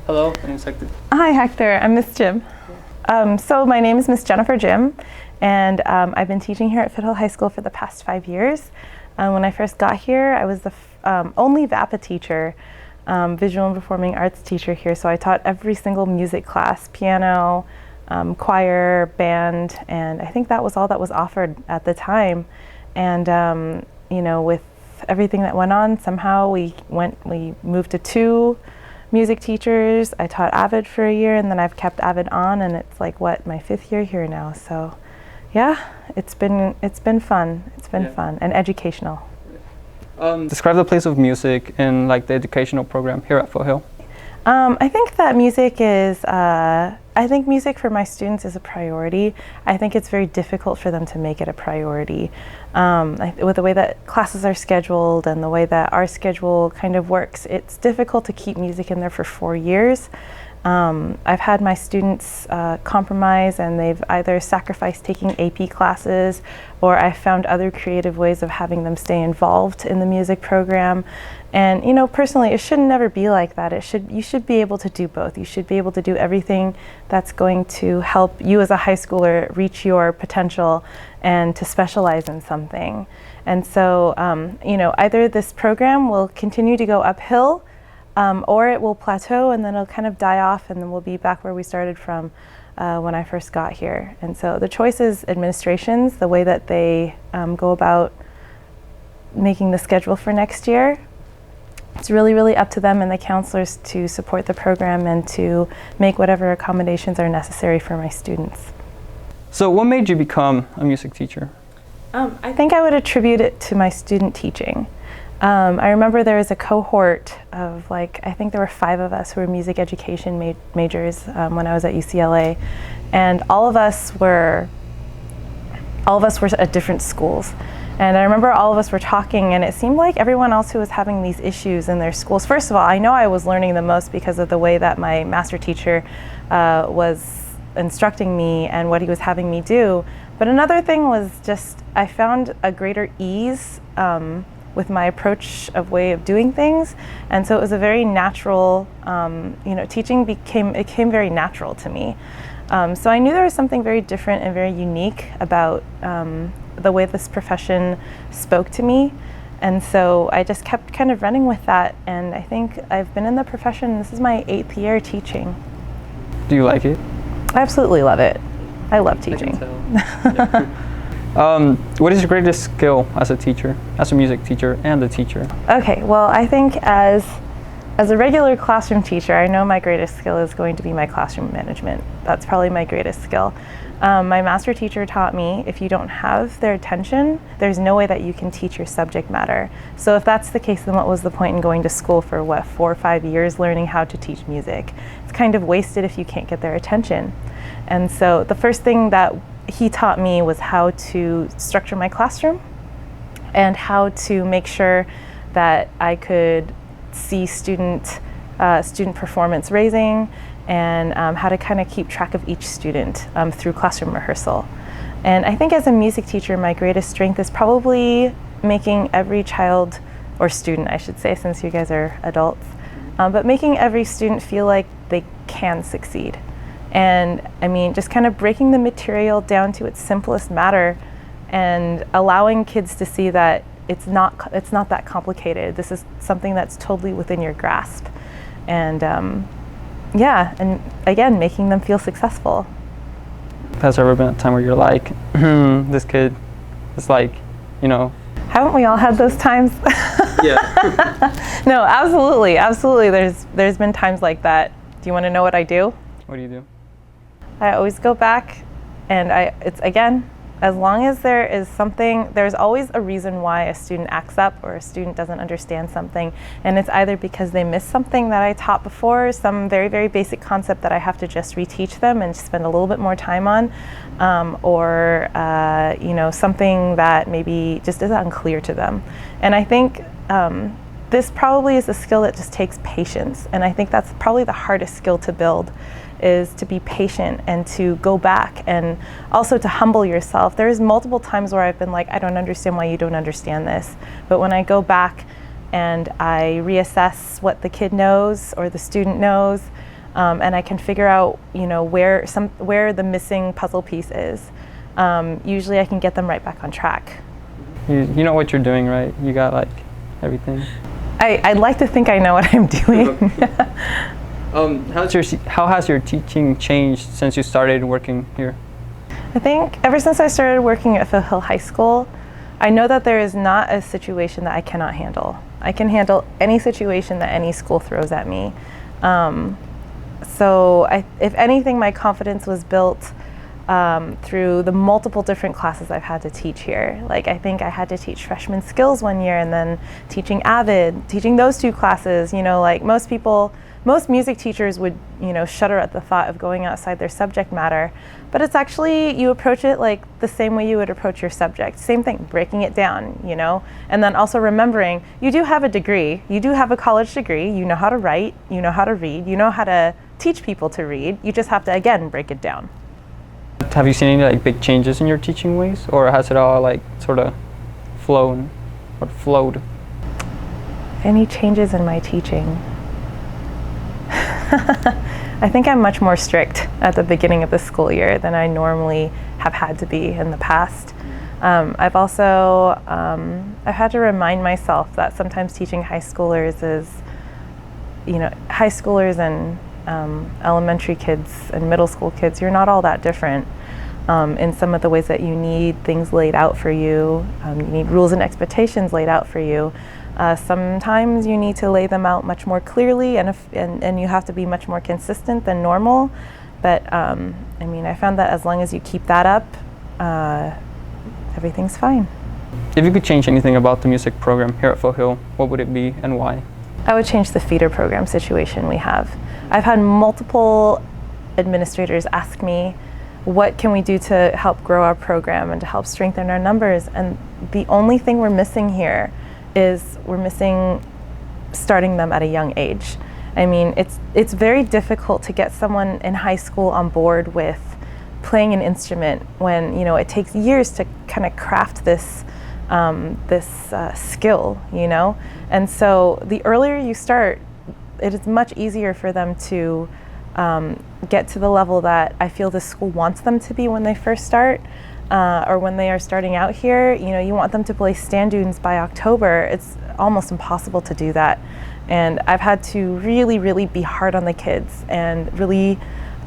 Hello, my name is Hector. Hi, Hector. I'm Miss Jim. So my name is Miss Jennifer Jim, and I've been teaching here at Foothill High School for the past 5 years. When I first got here, I was the only VAPA teacher, visual and performing arts teacher here. So I taught every single music class, piano, choir, band, and I think that was all that was offered at the time. And you know, with everything that went on, somehow we moved to 2 music teachers. I taught Avid for a year, and then I've kept Avid on, and it's like my 5th year here now. So yeah, it's been fun. It's been fun and educational. Describe the place of music in like the educational program here at Foothill. I think that music is, I think music for my students is a priority. I think it's very difficult for them to make it a priority. With the way that classes are scheduled and the way that our schedule kind of works, it's difficult to keep music in there for 4 years. I've had my students compromise, and they've either sacrificed taking AP classes, or I've found other creative ways of having them stay involved in the music program. And you know, personally, it should never be like that. You should be able to do both. You should be able to do everything that's going to help you as a high schooler reach your potential and to specialize in something. And so, you know, either this program will continue to go uphill, or it will plateau, and then it'll kind of die off, and then we'll be back where we started from when I first got here. And so the choice is administration's, the way that they go about making the schedule for next year. It's really up to them and the counselors to support the program and to make whatever accommodations are necessary for my students. So what made you become a music teacher? I think I would attribute it to my student teaching. I remember there was a cohort of I think there were 5 of us who were music education majors when I was at UCLA, and all of us were at different schools. And I remember all of us were talking, and it seemed like everyone else who was having these issues in their schools, first of all, I know I was learning the most because of the way that my master teacher was instructing me and what he was having me do. But another thing was just I found a greater ease with my approach of way of doing things, and so it was a very natural, you know, teaching became very natural to me. So I knew there was something very different and very unique about the way this profession spoke to me, and so I just kept kind of running with that, and I think I've been in the profession, this is my 8th year teaching. Do you like it? I absolutely love it. I love teaching. What is your greatest skill as a teacher, as a music teacher and a teacher? Okay, well, I think as a regular classroom teacher, I know my greatest skill is going to be my classroom management. That's probably my greatest skill. My master teacher taught me if you don't have their attention, there's no way that you can teach your subject matter. So if that's the case, then what was the point in going to school for 4 or 5 years learning how to teach music? It's kind of wasted if you can't get their attention. And so the first thing that he taught me was how to structure my classroom and how to make sure that I could see student performance raising, and how to kind of keep track of each student through classroom rehearsal. And I think as a music teacher, my greatest strength is probably making every child, or student I should say, since you guys are adults, but making every student feel like they can succeed. And I mean, just kind of breaking the material down to its simplest matter and allowing kids to see that it's not that complicated. This is something that's totally within your grasp. And yeah, and again, making them feel successful. Has there ever been a time where you're like, this kid is like, you know? Haven't we all had those times? Yeah. No, absolutely. There's been times like that. Do you want to know what I do? What do you do? I always go back, and it's again, as long as there is something, there's always a reason why a student acts up or a student doesn't understand something. And it's either because they missed something that I taught before, some very, very basic concept that I have to just reteach them and spend a little bit more time on, or you know, something that maybe just is unclear to them. And I think this probably is a skill that just takes patience. And I think that's probably the hardest skill to build, is to be patient and to go back and also to humble yourself. There's multiple times where I've been like, I don't understand why you don't understand this. But when I go back and I reassess what the kid knows or the student knows, and I can figure out, where the missing puzzle piece is. Usually I can get them right back on track. You know what you're doing, right? You got like everything. I'd like to think I know what I'm doing. How has your teaching changed since you started working here? I think ever since I started working at Foothill High School, I know that there is not a situation that I cannot handle. I can handle any situation that any school throws at me. If anything, my confidence was built through the multiple different classes I've had to teach here. Like, I think I had to teach freshman skills one year, and then teaching Avid, teaching those two classes. Like most music teachers would, shudder at the thought of going outside their subject matter. But it's actually, you approach it like the same way you would approach your subject. Same thing, breaking it down, and then also remembering you do have a degree, you do have a college degree, you know how to write, you know how to read, you know how to teach people to read. You just have to, again, break it down. Have you seen any big changes in your teaching ways, or has it all sort of flowed? Any changes in my teaching? I think I'm much more strict at the beginning of the school year than I normally have had to be in the past. I've also I've had to remind myself that sometimes teaching high schoolers is, high schoolers and elementary kids and middle school kids, you're not all that different in some of the ways that you need things laid out for you. You need rules and expectations laid out for you. Sometimes you need to lay them out much more clearly, and you have to be much more consistent than normal. But I found that as long as you keep that up, everything's fine. If you could change anything about the music program here at Foothill, what would it be and why? I would change the feeder program situation we have. I've had multiple administrators ask me, what can we do to help grow our program and to help strengthen our numbers? And the only thing we're missing here is we're missing starting them at a young age. It's very difficult to get someone in high school on board with playing an instrument when it takes years to kind of craft this skill, And so the earlier you start, it is much easier for them to get to the level that I feel the school wants them to be when they first start. Or when they are starting out here, you want them to play stand dunes by October. It's almost impossible to do that. And I've had to really, really be hard on the kids and really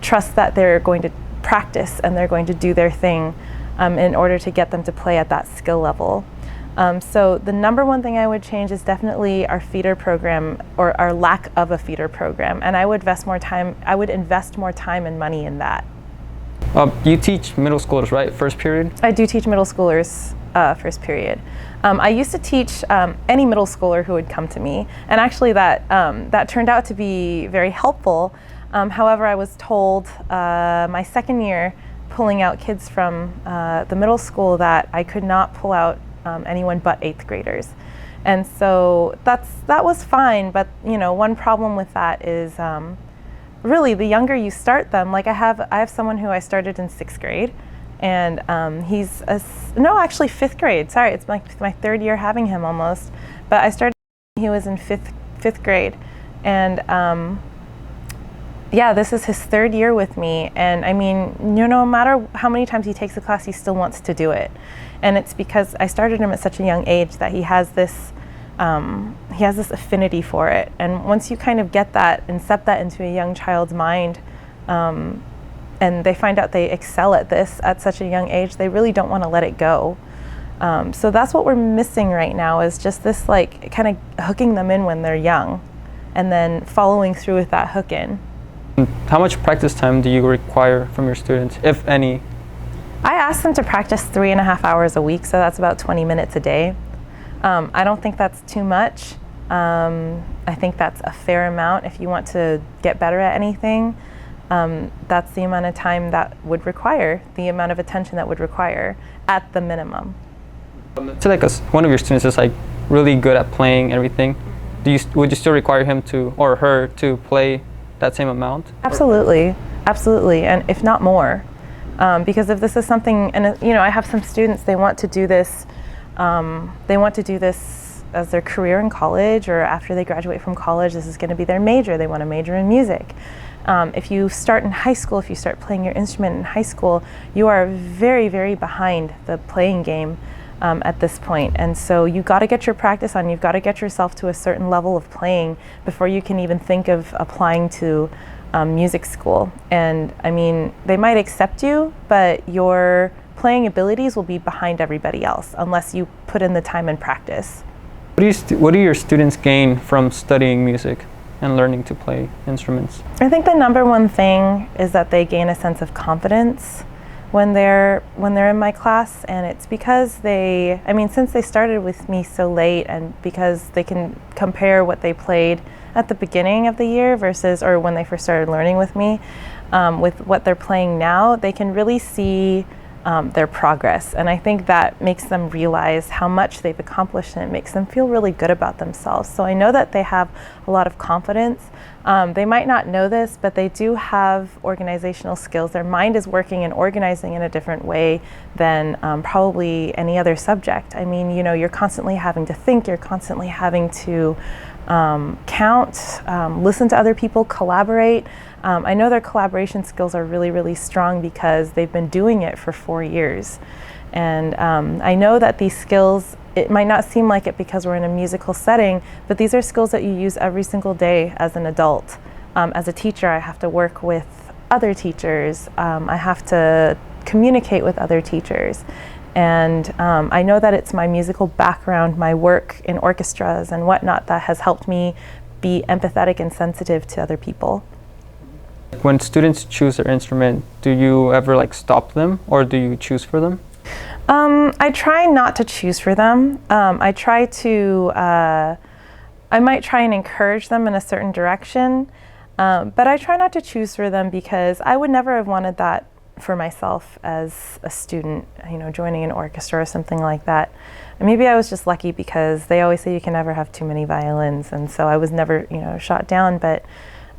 trust that they're going to practice and they're going to do their thing in order to get them to play at that skill level. So the number one thing I would change is definitely our feeder program, or our lack of a feeder program. And I would invest more time and money in that. You teach middle schoolers, right? First period? I do teach middle schoolers first period. I used to teach any middle schooler who would come to me, and actually that turned out to be very helpful. However, I was told my second year, pulling out kids from the middle school, that I could not pull out anyone but 8th graders. And so that was fine, but one problem with that is really, the younger you start them, I have someone who I started in 6th grade, and he's actually 5th grade. Sorry, it's my 3rd year having him almost, but I started when he was in 5th grade, and this is his 3rd year with me, and no matter how many times he takes the class, he still wants to do it, and it's because I started him at such a young age that he has this affinity for it. And once you kind of get that and set that into a young child's mind, and they find out they excel at this at such a young age, they really don't want to let it go. So that's what we're missing right now, is just this kind of hooking them in when they're young and then following through with that hook in. How much practice time do you require from your students, if any? I ask them to practice 3.5 hours a week, so that's about 20 minutes a day. I don't think that's too much. I think that's a fair amount if you want to get better at anything. That's the amount of time that would require, the amount of attention that would require at the minimum. So one of your students is really good at playing everything. Would you still require him to, or her to, play that same amount? Absolutely, absolutely, and if not more. Because if this is something, and I have some students, they want to do this as their career in college, or after they graduate from college, this is going to be their major. They want to major in music. If you start in high school, if you start playing your instrument in high school, you are very, very behind the playing game at this point. And so you got to get your practice on. You've got to get yourself to a certain level of playing before you can even think of applying to music school. And I mean, they might accept you, but your playing abilities will be behind everybody else unless you put in the time and practice. What do your students gain from studying music and learning to play instruments? I think the number one thing is that they gain a sense of confidence when they're in my class, and it's because since they started with me so late, and because they can compare what they played at the beginning of the year or when they first started learning with me, with what they're playing now, they can really see their progress. And I think that makes them realize how much they've accomplished, and it makes them feel really good about themselves. So I know that they have a lot of confidence. They might not know this, but they do have organizational skills. Their mind is working and organizing in a different way than probably any other subject. I mean, you're constantly having to think, you're constantly having to count, listen to other people, collaborate. I know their collaboration skills are really, really strong because they've been doing it for 4 years. And I know that these skills, it might not seem like it because we're in a musical setting, but these are skills that you use every single day as an adult. As a teacher, I have to work with other teachers. I have to communicate with other teachers. And I know that it's my musical background, my work in orchestras and whatnot, that has helped me be empathetic and sensitive to other people. When students choose their instrument, do you ever stop them, or do you choose for them? I try not to choose for them. I might try and encourage them in a certain direction, but I try not to choose for them because I would never have wanted that for myself as a student, joining an orchestra or something like that. And maybe I was just lucky because they always say you can never have too many violins, and so I was never, shot down. But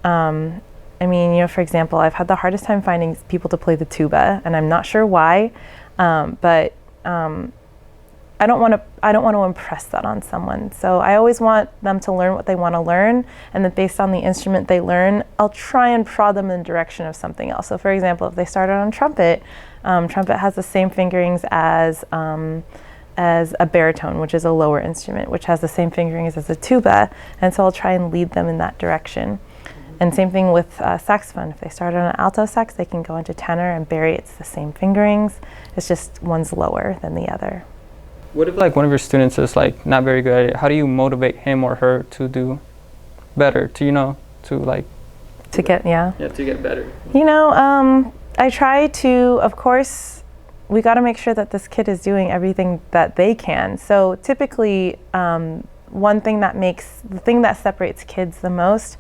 for example, I've had the hardest time finding people to play the tuba, and I'm not sure why, but I don't want to impress that on someone. So I always want them to learn what they want to learn, and then based on the instrument they learn, I'll try and prod them in the direction of something else. So for example, if they started on trumpet, trumpet has the same fingerings as a baritone, which is a lower instrument, which has the same fingerings as a tuba, and so I'll try and lead them in that direction. And same thing with saxophone. If they start on an alto sax, they can go into tenor and bari. It's the same fingerings. It's just one's lower than the other. What if one of your students is not very good at it? How do you motivate him or her to do better? To get better. I try to, of course, we got to make sure that this kid is doing everything that they can. So typically, the thing that separates kids the most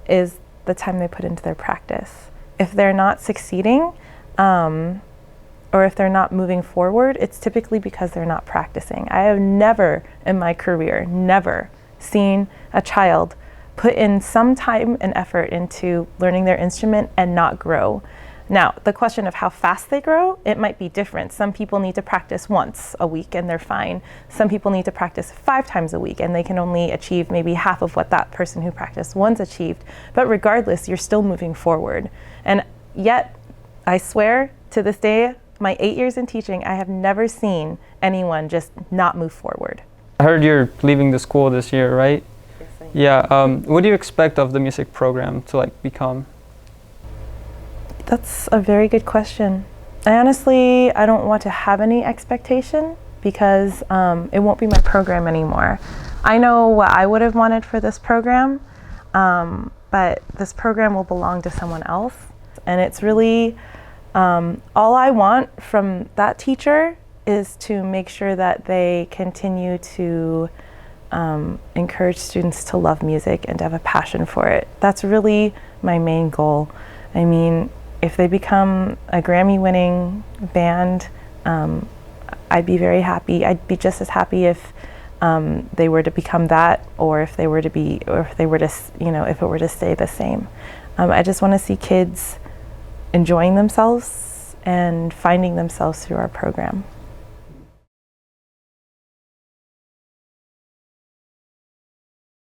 is the time they put into their practice. If they're not succeeding, or if they're not moving forward, it's typically because they're not practicing. I have never in my career, seen a child put in some time and effort into learning their instrument and not grow. Now, the question of how fast they grow, it might be different. Some people need to practice once a week and they're fine. Some people need to practice 5 times a week and they can only achieve maybe half of what that person who practiced once achieved. But regardless, you're still moving forward. And yet, I swear, to this day, my 8 years in teaching, I have never seen anyone just not move forward. I heard you're leaving the school this year, right? Yes, I am. Yeah. What do you expect of the music program to become? That's a very good question. I don't want to have any expectation because it won't be my program anymore. I know what I would have wanted for this program, but this program will belong to someone else. And it's really, all I want from that teacher is to make sure that they continue to encourage students to love music and to have a passion for it. That's really my main goal. I mean, if they become a Grammy-winning band, I'd be very happy. I'd be just as happy if they were to become that, or if it were to stay the same. I just want to see kids enjoying themselves and finding themselves through our program.